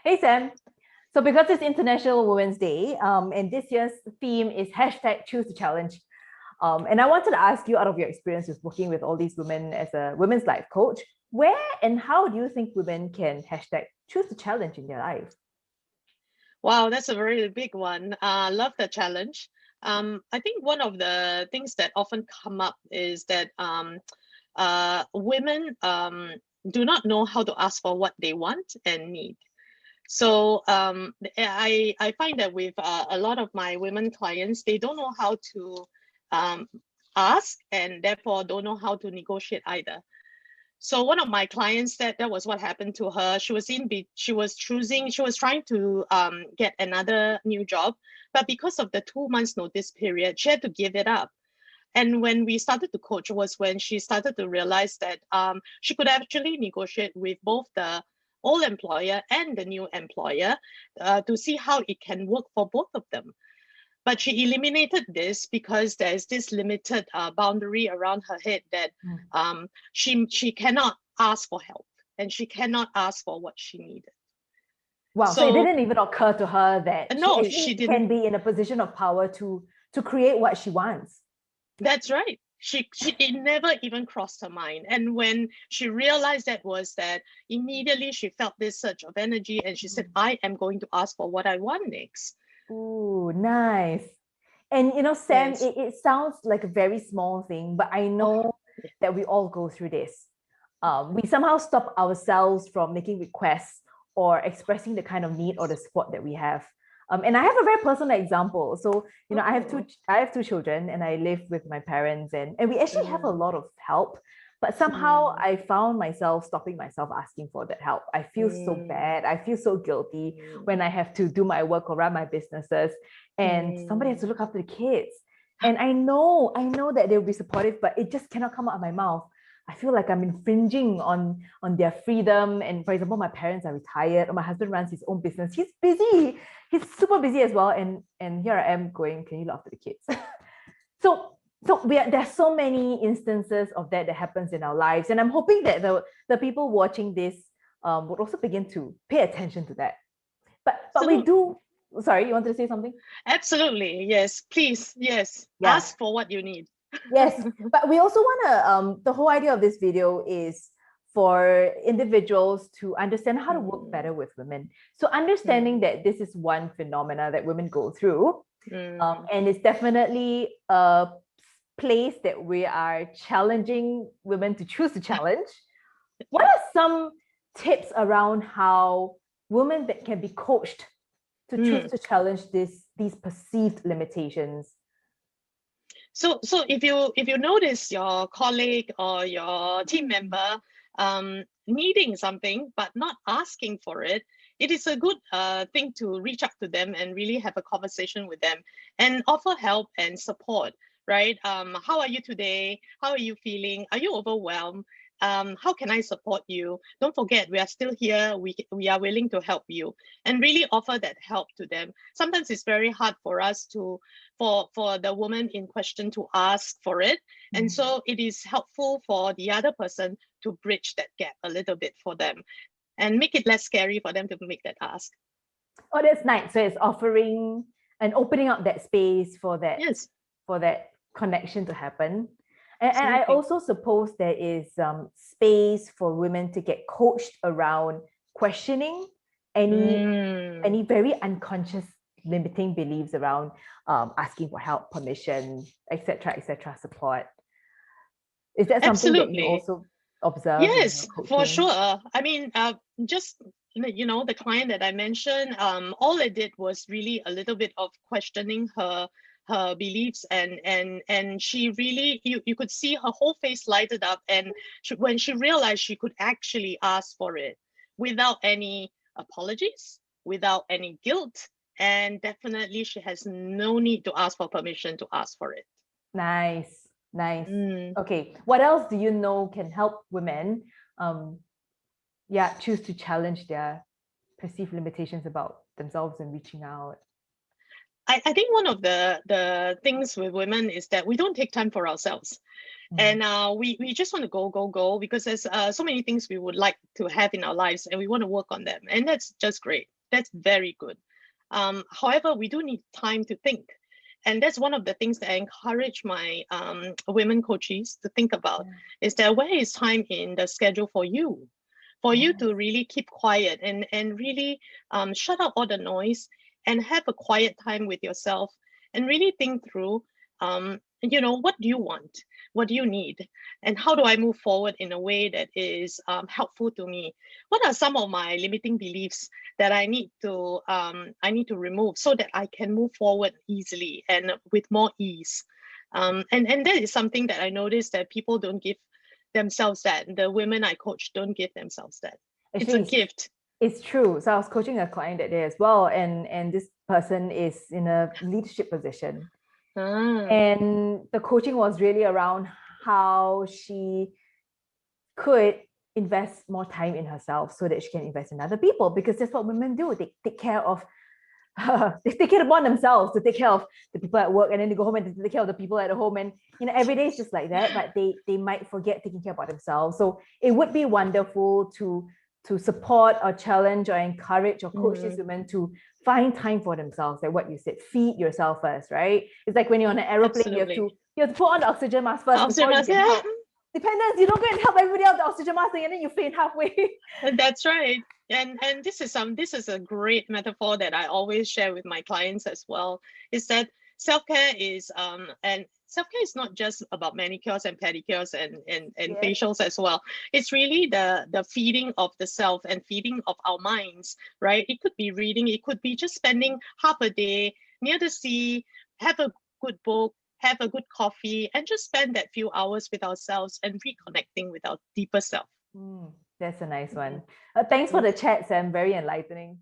Hey Sam. So because it's International Women's Day, and this year's theme is hashtag choose the challenge. And I wanted to ask you, out of your experience with working with all these women as a women's life coach, where and how do you think women can hashtag choose the challenge in their life? Wow, that's a very big one. Love the challenge. I think one of the things that often come up is that women do not know how to ask for what they want and need. So I find that with a lot of my women clients, they don't know how to um, ask and therefore don't know how to negotiate either. So one of my clients said that was what happened to her. She was trying to get another new job, but because of the 2 months notice period, she had to give it up. And when we started to coach was when she started to realize that she could actually negotiate with both the old employer and the new employer to see how it can work for both of them. But she eliminated this because there's this limited boundary around her head that Mm. she cannot ask for help and she cannot ask for what she needed. Wow, so it So didn't even occur to her that she no, actually she didn't. can be in a position of power to create what she wants. That's right. She it never even crossed her mind. And when she realized that immediately she felt this surge of energy and she said, I am going to ask for what I want next. Ooh, nice. And Sam, Yes. it sounds like a very small thing, but I Oh, know that we all go through this. We somehow stop ourselves from making requests or expressing the kind of need or the support that we have. And I have a very personal example. So, oh. I have two children and I live with my parents and we actually have a Mm, lot of help. But somehow mm, I found myself stopping myself asking for that help. I feel so mm, bad. I feel so guilty when mm, I have to do my work or run my businesses and somebody has to mm. look after the kids. And I know that they'll be supportive, but it just cannot come out of my mouth. I feel like I'm infringing on their freedom. And for example, my parents are retired, or my husband runs his own business. He's busy. He's super busy as well. And here I am going, can you look after the kids? so there's so many instances of that happens in our lives. And I'm hoping that the people watching this would also begin to pay attention to that. But we Absolutely. do. Sorry, you wanted to say something? Absolutely. Yes. Please. Yes. Yeah. Ask for what you need. Yes, but we also want to, the whole idea of this video is for individuals to understand how to work Mm, better with women. So understanding mm, that this is one phenomena that women go through, mm. and it's definitely a place that we are challenging women to choose to challenge. What are some tips around how women that can be coached to choose Mm. to challenge these perceived limitations? So if you notice your colleague or your team member needing something but not asking for it, it is a good thing to reach out to them and really have a conversation with them and offer help and support. Right? How are you today? How are you feeling? Are you overwhelmed? How can I support you? Don't forget, we are still here. We are willing to help you and really offer that help to them. Sometimes it's very hard for us to for the woman in question to ask for it, and Mm. so it is helpful for the other person to bridge that gap a little bit for them and make it less scary for them to make that ask. Oh, that's nice. So it's offering and opening up that space Yes, for that connection to happen. And I absolutely. also suppose there is space for women to get coached around questioning Mm, any very unconscious limiting beliefs around asking for help, permission, etc., support. Is that something that you absolutely. also observe in your Yes, for coaching? sure. I mean, just the client that I mentioned, all it did was really a little bit of questioning her beliefs, and she really you could see her whole face lighted up, and when she realized she could actually ask for it without any apologies, without any guilt, and definitely she has no need to ask for permission to ask for it. Nice, nice. Mm. Okay, what else do you know can help women um yeah, choose to challenge their perceived limitations about themselves and reaching out? I think one of the things with women is that we don't take time for ourselves. And we just want to go because there's so many things we would like to have in our lives and we want to work on them. And that's just great. That's very good. However, we do need time to think. And that's one of the things that I encourage my women coaches to think about is that where is time in the schedule for you? For you to really keep quiet and really shut out all the noise and have a quiet time with yourself and really think through, what do you want? What do you need? And how do I move forward in a way that is helpful to me? What are some of my limiting beliefs that I need to remove so that I can move forward easily and with more ease? And that is something that I noticed that people don't give themselves that. The women I coach don't give themselves that. Actually, it's a gift. It's true. So I was coaching a client that day as well, and this person is in a leadership position. And the coaching was really around how she could invest more time in herself so that she can invest in other people, because that's what women do. They take care of they take care of themselves, to take care of the people at work, and then they go home and they take care of the people at home. And every day is just like that, but they might forget taking care about themselves. So it would be wonderful to support or challenge or encourage or coach these women to find time for themselves. Like what you said, feed yourself first, right? It's like when you're on an aeroplane, you have to put on the oxygen mask first. Oxygen mask, yeah. Dependence, you don't go and help everybody else with the oxygen mask and then you faint halfway. That's right. And this is a great metaphor that I always share with my clients as well, is that self-care is and self-care is not just about manicures and pedicures and facials as well. It's really the feeding of the self and feeding of our minds, right? It could be reading, it could be just spending half a day near the sea, have a good book, have a good coffee, and just spend that few hours with ourselves and reconnecting with our deeper self. That's a nice one. Thanks for the chat, Sam. Very enlightening.